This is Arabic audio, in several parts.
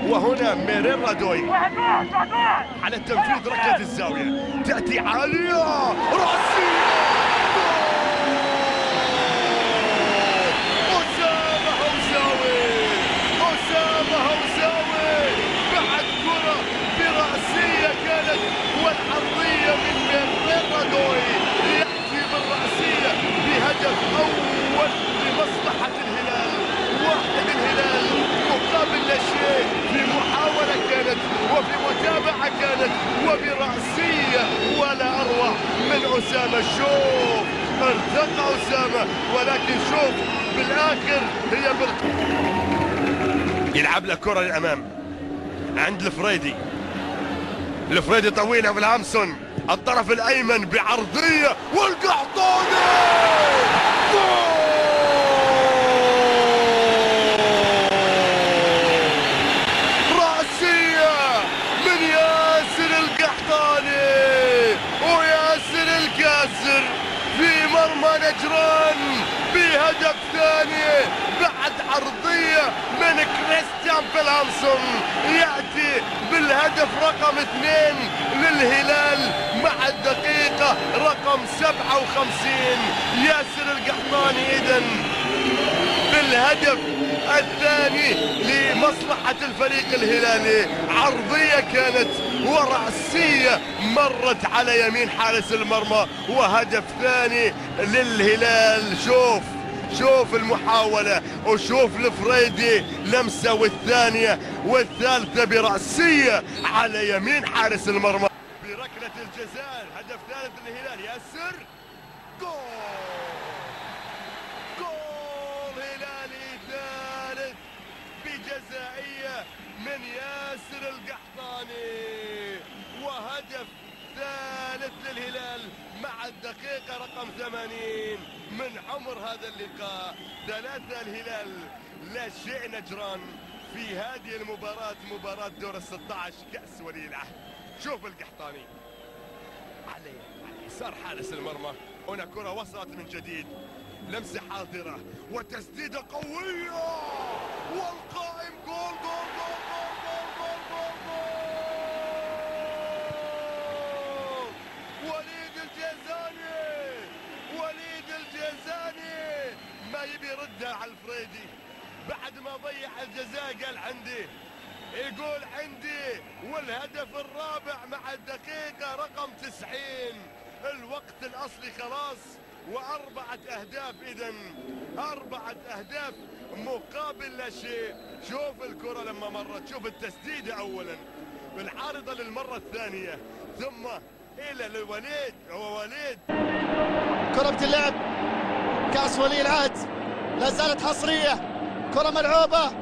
وهنا ميرين رادوي على تنفيذ ركلة الزاوية، تأتي عالية رأسية، أسامة هوساوي بعد كرة برأسية كانت، والعرضية من ميرين رادوي يأتي بالرأسية بهدف أول لمصلحة الهلال. واحد الهلال مقابل لا شيء، في محاولة كانت وفي متابعة كانت وبرأسية ولا أروع من أسامة. شوف ارتقى أسامة، ولكن شوف بالآخر هي يلعب له كرة للأمام عند الفريدي طويلة بالهامسون الطرف الأيمن بعرضية، والقحطاني في مرمى نجران بهدف ثاني بعد عرضية من كريستيان بالهامسون، يأتي بالهدف رقم 2 للهلال مع الدقيقة رقم 57. ياسر القحطاني إذن بالهدف الثاني لمصلحة الفريق الهلالي، عرضية كانت ورأسية مرت على يمين حارس المرمى، وهدف ثاني للهلال. شوف المحاولة، وشوف الفريدي لمسة، والثانية والثالثة برأسية على يمين حارس المرمى بركلة الجزاء. هدف ثالث للهلال، ياسر جول هلالي ثالث بجزائية من ياسر القحطاني، وهدف ثالث للهلال مع الدقيقة رقم 80 من عمر هذا اللقاء. 3 الهلال لا شيء نجران في هذه المباراة، مباراة دور ال16 كأس ولي العهد. شوف القحطاني على يسار حارس المرمى، هنا كرة وصلت من جديد، لمسة حاضرة وتسديدة قوية، والقائم جول جول جول جول جول جول جول. وليد الجيزاني ما يبي يردها على الفريدي بعد ما ضيع الجزاء، قال يقول عندي، والهدف الرابع مع الدقيقة رقم 90. الوقت الأصلي خلاص، و4 أهداف، إذن 4 أهداف مقابل لا شيء. شوف الكرة لما مرت، شوف التسديدة أولا بالعارضة للمرة الثانية، ثم إلى الوليد. وليد كرة بتلعب كأس ولي العهد، لا زالت حصرية، كرة ملعوبة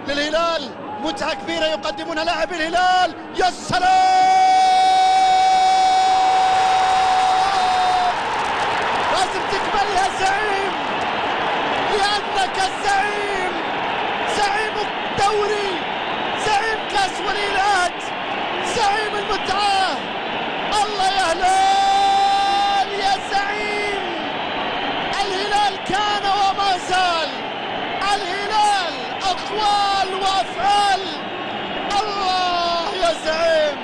للهلال، متعة كبيرة يقدمونها لاعب الهلال. يا سلام، لازم تقبلها زعيم، لأنك الزعيم، زعيم الدوري، زعيم كأس ولي العهد، زعيم المتعة. الله يا هلال يا زعيم، الهلال كان وما زال، الهلال أقوال وأفعال. الله يا زعيم،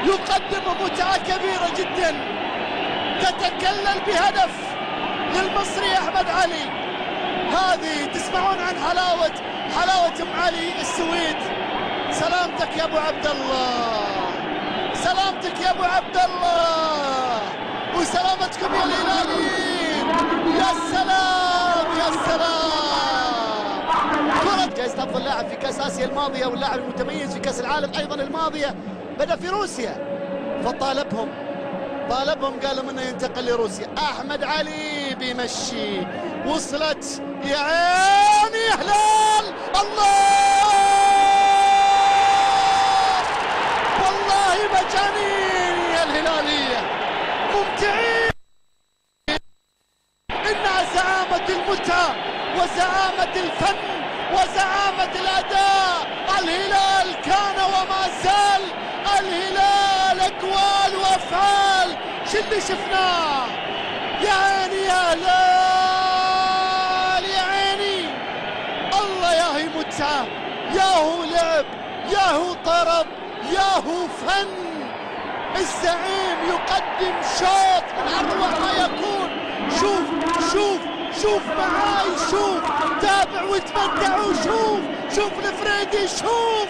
يقدم متعة كبيرة جدا، تتكلل بهدف للمصري أحمد علي. هذه تسمعون عن حلاوة أم علي السويد. سلامتك يا أبو عبد الله، سلامتك يا أبو عبد الله، وسلامتكم يا الهلاليين. يا سلام يا سلام. كرة جائزة أفضل لاعب في كأس آسيا الماضية، واللاعب المتميز في كأس العالم أيضا الماضية، بدأ في روسيا، فطالبهم قالوا منه ينتقل لروسيا. أحمد علي بيمشي، وصلت يا عيني يا هلال. الله والله مجانين يا الهلالية، ممتعين. إنها زعامة المتعة وزعامة الفن وزعامة الأداء. الهلال كان وما زال، الهلال أقوال وأفعال. شو اللي شفناه؟ يا عيني يا هلال، يا عيني. الله يا هي متعة، يا هو لعب، ياهو طرب، ياهو فن. الزعيم يقدم شوط من أروع ما يكون. شوف معاي، شوف، تابع وتمتع وشوف الفريدي، شوف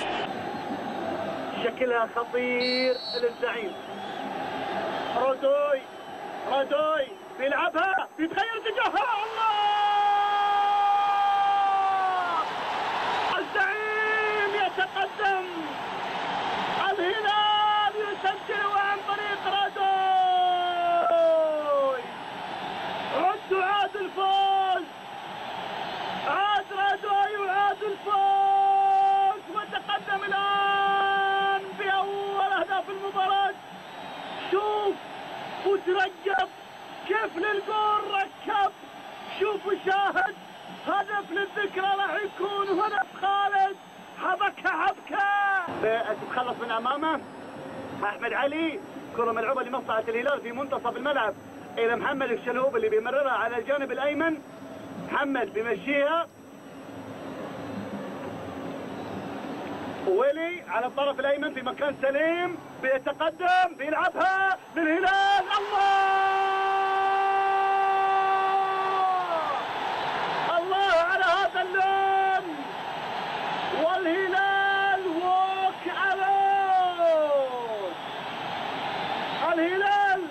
شكلها خطير للزعيم. رودوي بيلعبها، بيتغير اتجاهها. الله! الزعيم يتقدم، الهلال يسجل عن طريق رودوي. عاد الفوز، عاد رودوي وعاد الفوز، وتقدم الآن بأول أهداف المباراة. شوف وترقب كيف للجول ركب. شوف وشاهد، هدف للذكرى راح يكون، وهدف خالد حبكة. تتخلص من امامه احمد علي، كرة ملعوبة لمصلحة الهلال في منتصف الملعب الى محمد الشلهوب اللي بيمررها على الجانب الايمن. محمد بيمشيها، ولي على الطرف الايمن في مكان سليم، بيتقدم، بيلعبها للهلال. الله على هذا اللون، والهلال ووك الون. الهلال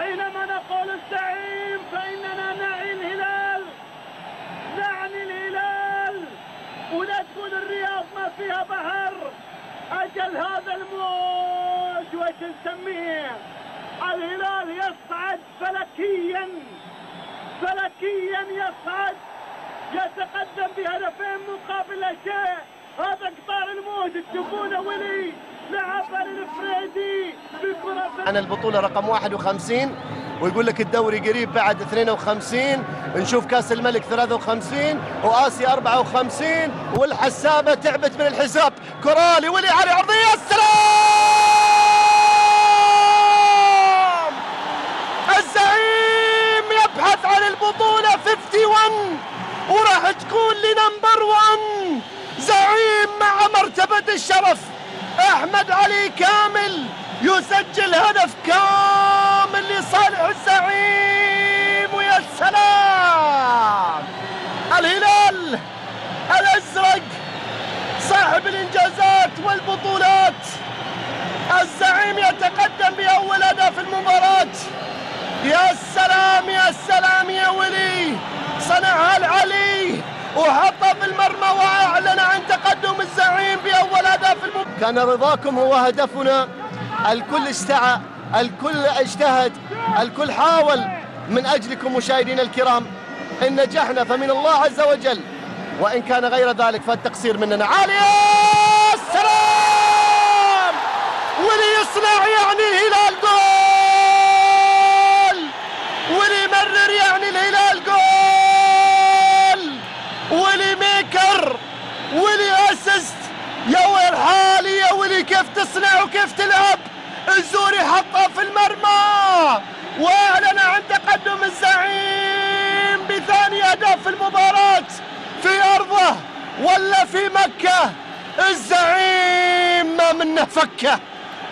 حينما نقول الزعيم فإننا نعني الهلال، نعني الهلال. ولا تكون الرياض ما فيها بحر، أجل هذا الموج وش نسميه. الهلال يصعد فلكيا يصعد، يتقدم بهدفين مقابل لا شيء. هذا قطار الموج تشوفونه، ولي لعبها للفريدي بكرة. عن البطولة رقم 51، ويقول لك الدوري قريب بعد 52، نشوف كاس الملك 53 وآسيا 54، والحسابة تعبت من الحساب. كورالي ولي علي عرضية، السلام! الزعيم يبحث عن البطولة 51، وراح تكون لنمبر 1. زعيم مع مرتبة الشرف. أحمد علي كامل يسجل هدف كامل لصالح الزعيم، ويا سلام! الهلال الأزرق صاحب الإنجازات والبطولات. الزعيم يتقدم بأول هدف المباراة. يا سلام يا سلام يا ولي، صنعها العلي وحطها في المرمى واعلن عن تقدم الزعيم باول هدف كان رضاكم هو هدفنا. الكل استعى، الكل اجتهد، الكل حاول من اجلكم مشاهدينا الكرام. ان نجحنا فمن الله عز وجل، وان كان غير ذلك فالتقصير مننا. عالية السلام! ولي يصنع يعني الهلال جول، ولي يمرر يعني الهلال جول، ولي ميكر، ولي اسست. يا ويل حالي يا ولي، كيف تصنع وكيف تلعب. الزوري حطها في المرمى واعلن عن تقدم الزعيم بثاني هدف في المباراة في ارضه ولا في مكة. الزعيم ما منه فكه،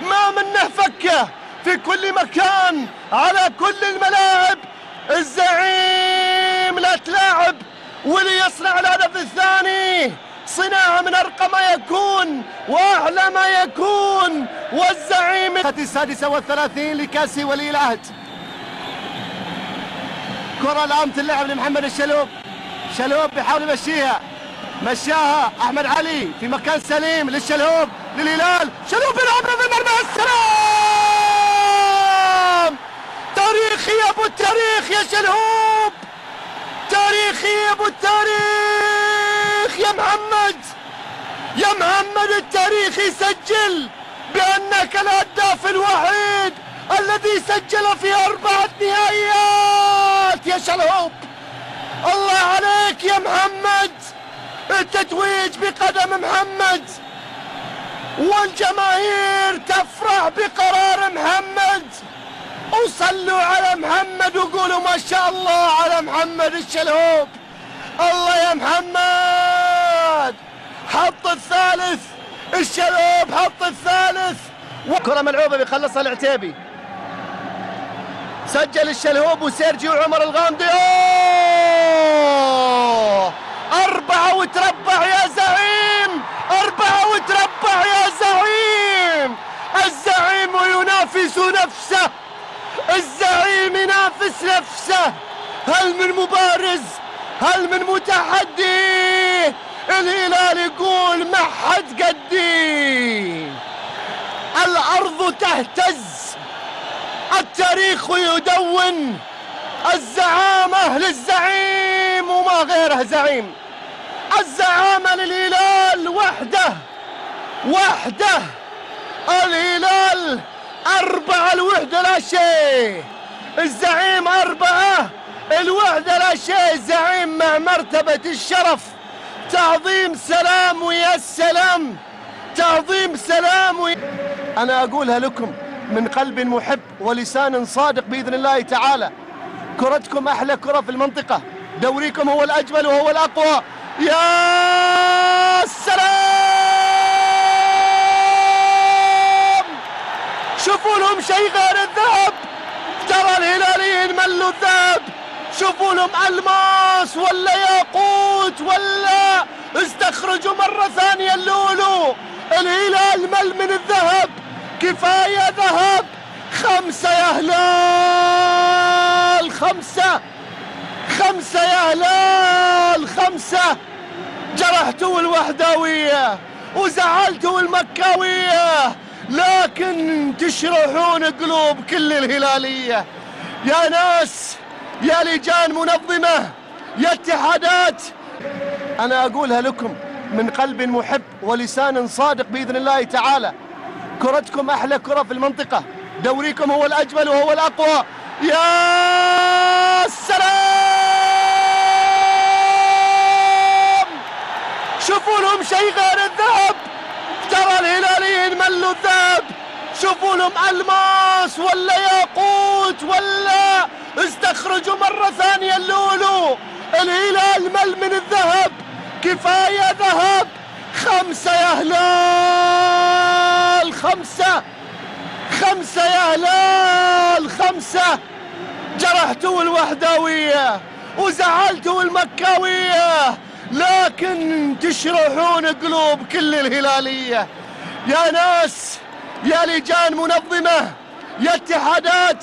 ما منه فكه في كل مكان على كل الملاعب. الزعيم لا تلاعب، ولي يصنع الهدف الثاني، صناعة من أرقى ما يكون وأعلى ما يكون. والزعيم السادسة والثلاثين لكاسي ولي العهد. كرة الآن تلعب لمحمد الشلوب، شلوب بيحاول يمشيها، مشاها أحمد علي في مكان سليم للشلوب للهلال. شلوب يلعبها في المرمى. السلام! تاريخي يا أبو التاريخ يا شلوب، تاريخي يا أبو التاريخ يا محمد. يا محمد التاريخ يسجل بأنك الهداف الوحيد الذي سجل في 4 نهائيات يا شلهوب. الله عليك يا محمد، التتويج بقدم محمد، والجماهير تفرح بقرار محمد. وصلوا على محمد وقولوا ما شاء الله على محمد الشلهوب. الله يا محمد، حط الثالث الشلوب حط الثالث، كرة ملعوبة بيخلصها العتيبي، سجل الشلهوب وسيرجيو عمر الغامدي. أوه! 4 وتربع يا زعيم، 4 وتربع يا زعيم. الزعيم ينافس نفسه، الزعيم ينافس نفسه. هل من مبارز، هل من متحدي؟ الهلال يقول ما حد قدي. الأرض تهتز، التاريخ يدون، الزعامة للزعيم وما غيره زعيم. الزعامة للهلال وحده وحده. الهلال 4 الوحدة لا شيء، الزعيم 4 الوحدة لا شيء. زعيم مع مرتبة الشرف. تعظيم سلام ويا السلام، تعظيم سلام أنا أقولها لكم من قلب محب ولسان صادق بإذن الله تعالى. كرتكم أحلى كرة في المنطقة، دوريكم هو الأجمل وهو الأقوى. يا سلام، شوفوا لهم شيء غير الذهب. ترى الهلاليين ملوا الذهب، شوفوا لهم ألماس ولا ياقوت ولا استخرجوا مرة ثانية اللؤلؤ. الهلال مل من الذهب، كفاية ذهب. 5 يا هلال، 5 يا هلال، 5. جرحتوا الوحداوية وزعلتوا المكاوية، لكن تشرحون قلوب كل الهلالية. يا ناس، يا لجان منظمة، يا اتحادات، أنا أقولها لكم من قلب محب ولسان صادق بإذن الله تعالى. كرتكم أحلى كرة في المنطقة، دوريكم هو الأجمل وهو الأقوى. يا سلام، شوفوا لهم شيء غير الذهب. ترى الهلاليين ملوا الذهب، شوفوا لهم ألماس ولا ياقوت ولا استخرجوا مرة ثانية اللؤلؤ. الهلال مل من الذهب، كفاية ذهب. 5 يا هلال، 5 يا هلال، 5. جرحتوا الوحداوية وزعلتوا المكاوية، لكن تشرحون قلوب كل الهلالية. يا ناس، يا لجان منظمة، يا اتحادات.